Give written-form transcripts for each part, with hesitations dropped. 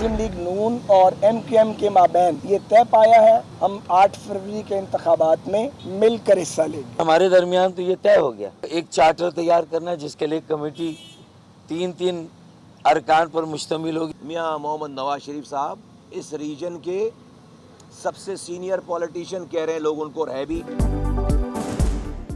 मुस्लिम league नून और MQM के माबैन ये तय पाया है, हम 8 फरवरी के इंतखाबात में मिलकर हिस्सा लेंगे। हमारे दरमियान तो ये तय हो गया, एक चार्टर तैयार करना है जिसके लिए कमेटी 3-3 अरकान पर मुश्तमिल होगी। मियाँ मोहम्मद नवाज शरीफ साहब इस रीजन के सबसे सीनियर पॉलिटिशियन कह रहे हैं, लोग उनको रह भी।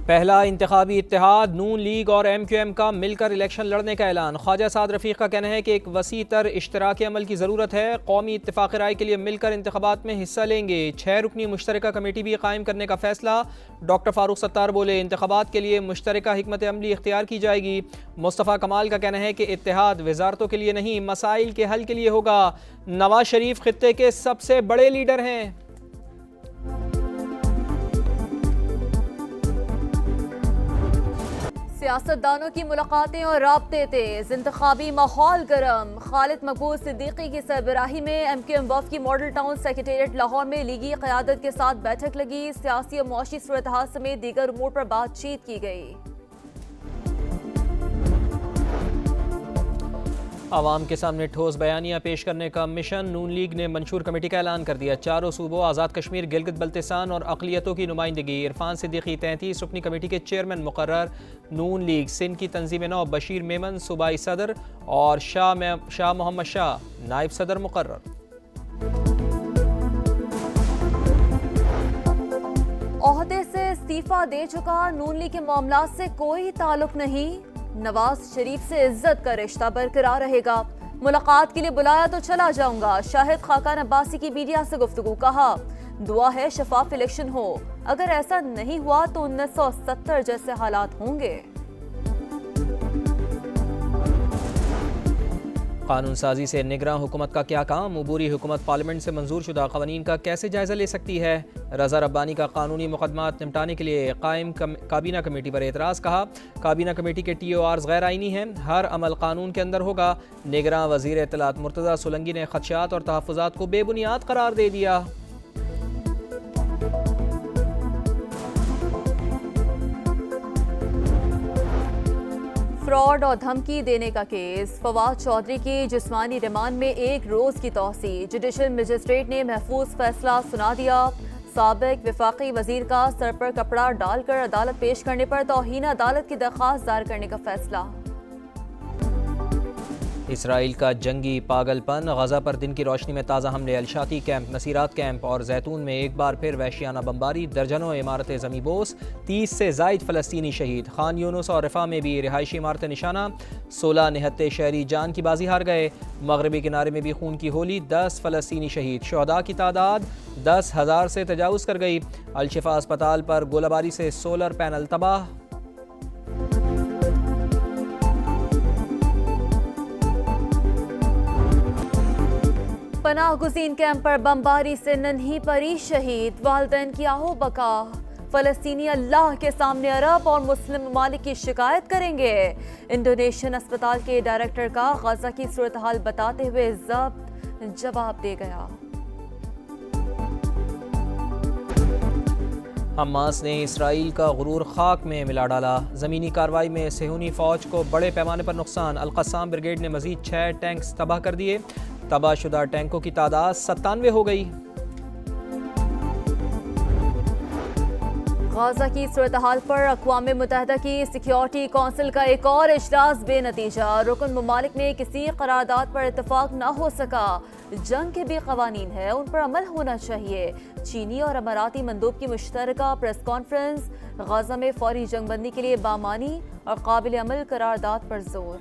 पहला इंतखाबी इत्तेहाद नून लीग और MQM का मिलकर इलेक्शन लड़ने का ऐलान। ख्वाजा साद रफ़ीक का कहना है कि एक वसी तर इश्तराकी अमल की ज़रूरत है। कौमी इत्तेफाक राय के लिए मिलकर इंतखाबात में हिस्सा लेंगे। 6 रुकनी मुश्तरका कमेटी भी कायम करने का फैसला। डॉक्टर फारूक सत्तार बोले, इंतखाबात के लिए मुश्तरका हिकमत अमली इख्तियार की जाएगी। मुस्तफ़ा कमाल का कहना है कि इत्तेहाद वजारतों के लिए नहीं, मसाइल के हल के लिए होगा। नवाज शरीफ खित्ते के सबसे बड़े लीडर हैं। सियासतदानों की मुलाकातें और राब्ते तेज, इंतखाबी माहौल गर्म। खालिद मकबूल सिद्दीकी की सरबराही में MQM वफ़द की मॉडल टाउन सेक्रेटेरिएट लाहौर में लीगी क़यादत के साथ बैठक लगी। सियासी और मुआशी सूरत-ए-हाल समेत दीगर उमूर पर बातचीत की गई। आवाम के सामने ठोस बयानियाँ पेश करने का मिशन। नून लीग ने मंशूर कमेटी का ऐलान कर दिया। चारों सूबों आज़ाद कश्मीर, गिलगित बल्तिस्तान और अक़लियतों की नुमाइंदगी। इरफान सिद्दीकी 33 रुकनी कमेटी के चेयरमैन मुकर्रर। नून लीग सिंध की तंजीम नौ बशीर मेमन सूबाई सदर और शाह मोहम्मद शाह नायब सदर मुकर्रर। ओहदे से इस्तीफा दे चुका, नून लीग के मामलात से कोई ताल्लुक नहीं। नवाज शरीफ से इज्जत का रिश्ता बरकरार रहेगा। मुलाकात के लिए बुलाया तो चला जाऊंगा। शाहिद खाकान अब्बासी की मीडिया से गुफ्तगू, कहा दुआ है शफाफ इलेक्शन हो, अगर ऐसा नहीं हुआ तो 1970 जैसे हालात होंगे। कानून साजी से निगरान हुकूमत का क्या काम? अबूरी हुकूमत पार्लियामेंट से मंजूर शुदा कवानीन का कैसे जायजा ले सकती है? रजा रब्बानी का कानूनी मुकदमात निपटाने के लिए कायम काबीना कमेटी पर एतराज़। कहा काबीना कमेटी के TORs गैर आईनी हैं, हर अमल कानून के अंदर होगा। निगरान वज़ीर इत्तलात मुर्तज़ा सोलंकी ने खदशात और तहफ़्फ़ुज़ात को बेबुनियाद करार दे दिया। फ्रॉड और धमकी देने का केस, फवाद चौधरी की जिस्मानी रिमांड में 1 रोज की तौसीह। जुडिशल मजिस्ट्रेट ने महफूज फैसला सुना दिया। साबिक वफाकी वजीर का सर पर कपड़ा डालकर अदालत पेश करने पर तौहीन अदालत की दरख्वास्त दायर करने का फैसला। इसराइल का जंगी पागलपन, गजा पर दिन की रोशनी में ताज़ा हमले। अलशाती कैंप, नसीरात कैंप और जैतून में एक बार फिर वहशियाना बमबारी। दर्जनों इमारतें ज़मींबोस, 30 से ज़ायद फ़लस्तीनी शहीद। खान यूनुस और रफ़ा में भी रिहायशी इमारतें निशाना। 16 निहत्ते शहरी जान की बाजी हार गए। मगरबी किनारे में भी खून की होली, 10 फ़लस्तीनी शहीद। शुहदा की तादाद 10,000 से तजावुज़ कर गई। अलशिफा अस्पताल पर गोलाबारी से सोलर पैनल तबाह। पनाह गुज़ीन कैंप पर बमबारी से नन्ही परी शहीद, वालिदैन की आहो बका। फ़लस्तीनी अल्लाह के सामने अरब और मुस्लिम ममालिक की शिकायत करेंगे। इंडोनेशियन अस्पताल के डायरेक्टर का गजा की सूरत हाल बताते हुए ज़ब्त जवाब दे गया। हमास ने इसराइल का गुरूर खाक में मिला डाला। ज़मीनी कार्रवाई में सेहूनी फ़ौज को बड़े पैमाने पर नुकसान। अल-क़स्साम ब्रिगेड ने मज़ीद 6 टैंक्स तबाह कर दिए। तबाहशुदा टैंकों की तादाद 97 हो गई। गाज़ा की सूरत हाल पर अक़वाम मुत्तहिदा की सिक्योरिटी कौंसिल का एक और इजलास बेनतीजा। रुकन ममालिक में किसी करारदाद पर इत्तफाक न हो सका। जंग के भी कवानीन है, उन पर अमल होना चाहिए। चीनी और अमाराती मंदूब की मुश्तरका प्रेस कॉन्फ्रेंस। गाज़ा में फौरी जंगबंदी के लिए बामानी और काबिल अमल करारदाद पर जोर।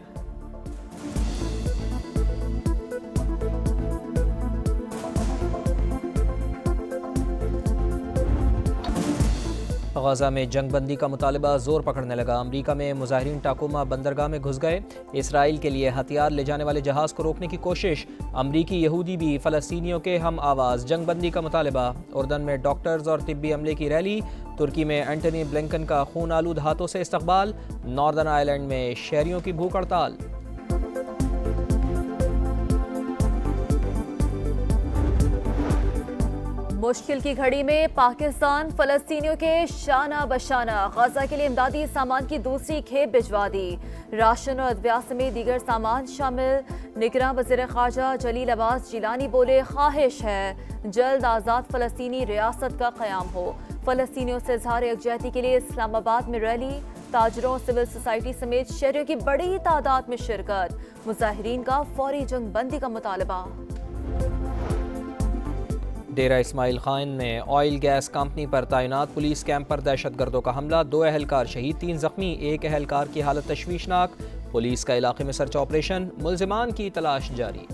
गाज़ा में जंगबंदी का मुतालबा जोर पकड़ने लगा। अमरीका में मुजाहिरीन टाकुमा बंदरगाह में घुस गए। इसराइल के लिए हथियार ले जाने वाले जहाज़ को रोकने की कोशिश। अमरीकी यहूदी भी फ़लस्तीनियों के हम आवाज़। जंगबंदी का मुतालबा। उर्दन में डॉक्टर्स और तिब्बी अमले की रैली। तुर्की में एंटनी ब्लिंकन का खून आलूद हाथों से इस्तकबाल। नॉर्दर्न आयरलैंड में शहरियों की भूख हड़ताल। मुश्किल की घड़ी में पाकिस्तान फलस्तीनियों के शाना बशाना गजा के लिए इमदादी सामान की दूसरी खेप भिजवा दी। राशन और अद्विया समेत दीगर सामान शामिल। निगरान वज़ीर ख़ारजा जलील अब्बास जिलानी बोले, ख्वाहिश है जल्द आज़ाद फलस्तीनी रियासत का क़याम हो। फलस्तीनियों से इज़हार यकजहती के लिए इस्लामाबाद में रैली। ताजरों, सिविल सोसाइटी समेत शहरियों की बड़ी तादाद में शिरकत। मुजाहिरीन का फौरी जंग बंदी का मुतालबा। डेरा इस्माइल खान में ऑयल गैस कंपनी पर तैनात पुलिस कैंप पर दहशतगर्दों का हमला, 2 अहलकार शहीद, 3 जख्मी, 1 अहलकार की हालत तशवीशनाक। पुलिस का इलाके में सर्च ऑपरेशन, मुल्जिमान की तलाश जारी।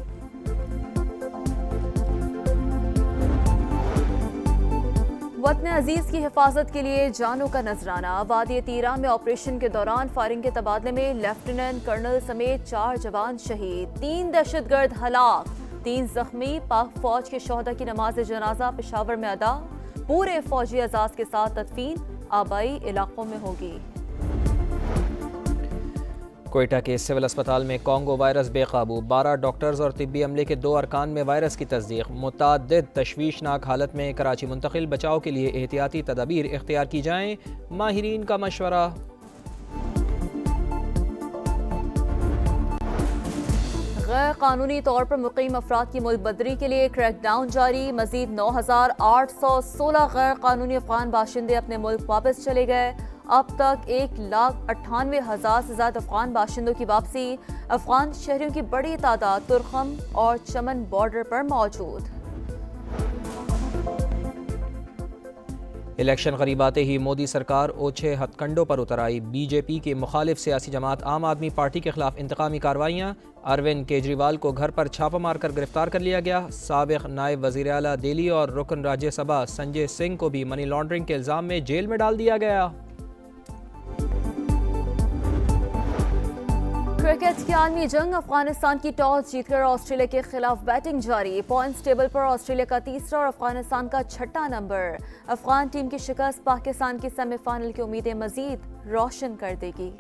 वतन अजीज की हिफाजत के लिए जानों का नजराना। वादी तीरा में ऑपरेशन के दौरान फायरिंग के तबादले में लेफ्टिनेंट कर्नल समेत 4 जवान शहीद, 3 दहशतगर्द हलाक, 3 जख्मी। पाक फौज के शोहदा की नमाज जनाजा पेशावर में अदा। पूरे फौजी एजाज के साथ तदफीन आबाई इलाकों में होगी। कोयटा के सिविल अस्पताल में कॉन्गो वायरस बेकाबू, 12 डॉक्टर्स और तिब्बी अमले के 2 अरकान में वायरस की तस्दीक। मुतादिद तशवीशनाक हालत में कराची मुंतकिल, बचाव के लिए एहतियाती तदाबीर इख्तियार की जाएँ, माहिरीन का मशवरा। गैर कानूनी तौर पर मुकीम अफराद की मुल्क बदरी के लिए क्रैकडाउन जारी। मजीद 9,816 गैर कानूनी अफगान बाशिंदे अपने मुल्क वापस चले गए। अब तक 1,98,000 से ज्यादा अफगान बाशिंदों की वापसी। अफगान शहरियों की बड़ी तादाद तुरखम और चमन बॉर्डर पर मौजूद। इलेक्शन करीब आते ही मोदी सरकार ओछे हथकंडों पर उतर आई। बीजेपी की मुखालिफ सियासी जमात आम आदमी पार्टी के खिलाफ इंतकामी कार्रवाइयाँ। अरविंद केजरीवाल को घर पर छापा मारकर गिरफ्तार कर लिया गया। साबिक नायब वज़ीर आला दिल्ली और रुकन राज्यसभा संजय सिंह को भी मनी लॉन्ड्रिंग के इल्ज़ाम में जेल में डाल दिया गया। क्रिकेट की आलमी जंग, अफगानिस्तान की टॉस जीतकर ऑस्ट्रेलिया के खिलाफ बैटिंग जारी। पॉइंट्स टेबल पर ऑस्ट्रेलिया का 3रा और अफगानिस्तान का 6ठा नंबर। अफगान टीम की शिकस्त पाकिस्तान की सेमीफाइनल की उम्मीदें मजीद रोशन कर देगी।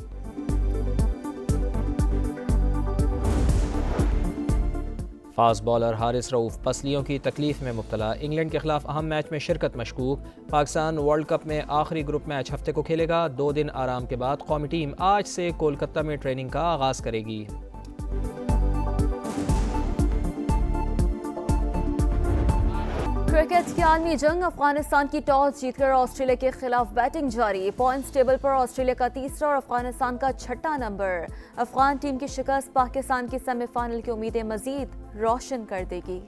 फास्ट बॉलर हारिस रऊफ पसलियों की तकलीफ में मुब्तला। इंग्लैंड के खिलाफ अहम मैच में शिरकत मशकूक। पाकिस्तान वर्ल्ड कप में आखिरी ग्रुप मैच हफ्ते को खेलेगा। 2 दिन आराम के बाद कौमी टीम आज से कोलकाता में ट्रेनिंग का आगाज करेगी। क्रिकेट की आलमी जंग, अफगानिस्तान की टॉस जीतकर ऑस्ट्रेलिया के खिलाफ बैटिंग जारी। पॉइंट्स टेबल पर ऑस्ट्रेलिया का 3रा और अफगानिस्तान का 6ठा नंबर। अफगान टीम की शिकस्त पाकिस्तान की सेमीफाइनल की उम्मीदें मजीद रोशन कर देगी।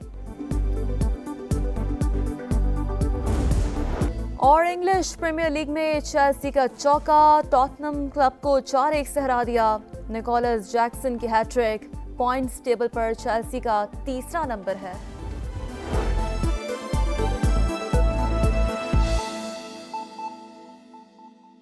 और इंग्लिश प्रीमियर लीग में चेल्सी का चौका टॉटनम क्लब को 4-1 से हरा दिया। निकोलस जैक्सन की हैट्रिक। पॉइंट्स टेबल पर चेल्सी का 3रा नंबर है।